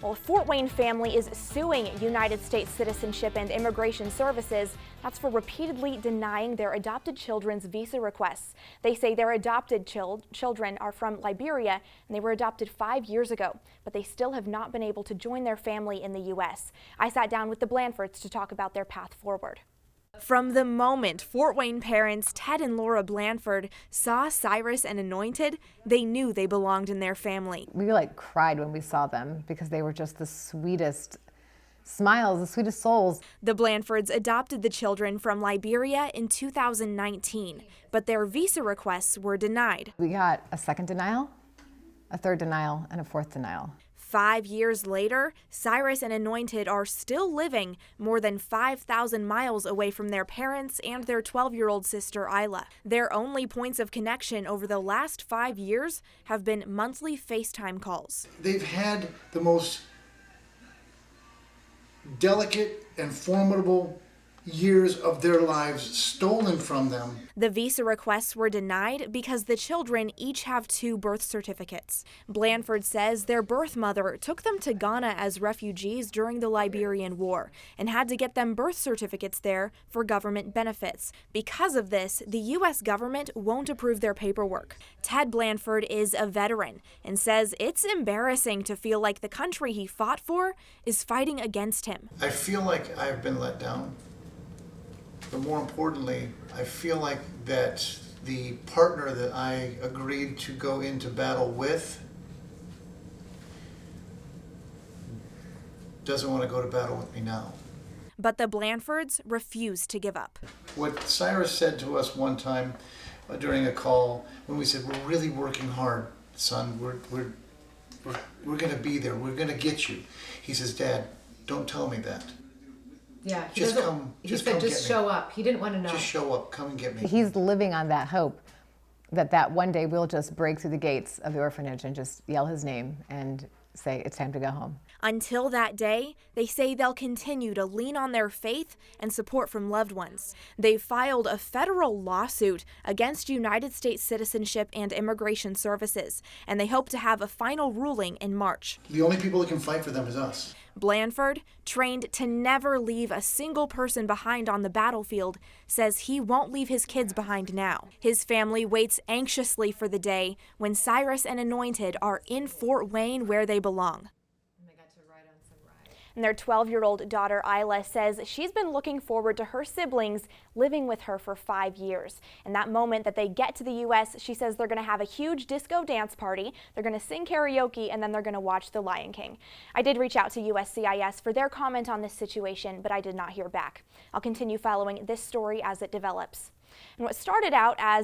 Well, a Fort Wayne family is suing United States Citizenship and Immigration Services. That's for repeatedly denying their adopted children's visa requests. They say their adopted children are from Liberia and they were adopted 5 years ago, but they still have not been able to join their family in the U.S. I sat down with the Blanfords to talk about their path forward. From the moment Fort Wayne parents Ted and Laura Blanford saw Cyrus and Anointed, they knew they belonged in their family. We cried when we saw them because they were just the sweetest smiles, the sweetest souls. The Blanfords adopted the children from Liberia in 2019, but their visa requests were denied. We got a second denial, a third denial, and a fourth denial. 5 years later, Cyrus and Anointed are still living more than 5,000 miles away from their parents and their 12-year-old sister, Isla. Their only points of connection over the last 5 years have been monthly FaceTime calls. They've had the most delicate and formidable years of their lives stolen from them. The visa requests were denied because the children each have 2 birth certificates. Blanford says their birth mother took them to Ghana as refugees during the Liberian War and had to get them birth certificates there for government benefits. Because of this, the U.S. government won't approve their paperwork. Ted Blanford is a veteran and says it's embarrassing to feel like the country he fought for is fighting against him. I feel like I've been let down. But more importantly, I feel like that the partner that I agreed to go into battle with doesn't want to go to battle with me now. But the Blanfords refuse to give up. What Cyrus said to us one time during a call, when we said, "We're really working hard, son. We're going to be there. We're going to get you." He says, "Dad, don't tell me that. Yeah, Just show up. He didn't want to know. Just show up. Come and get me." He's living on that hope that one day we'll just break through the gates of the orphanage and just yell his name and say it's time to go home. Until that day, they say they'll continue to lean on their faith and support from loved ones. They've filed a federal lawsuit against United States Citizenship and Immigration Services, and they hope to have a final ruling in March. The only people that can fight for them is us. Blanford, trained to never leave a single person behind on the battlefield, says he won't leave his kids behind now. His family waits anxiously for the day when Cyrus and Anointed are in Fort Wayne where they belong. And their 12-year-old daughter, Isla, says she's been looking forward to her siblings living with her for 5 years. And that moment that they get to the U.S., she says they're going to have a huge disco dance party, they're going to sing karaoke, and then they're going to watch The Lion King. I did reach out to USCIS for their comment on this situation, but I did not hear back. I'll continue following this story as it develops. And what started out as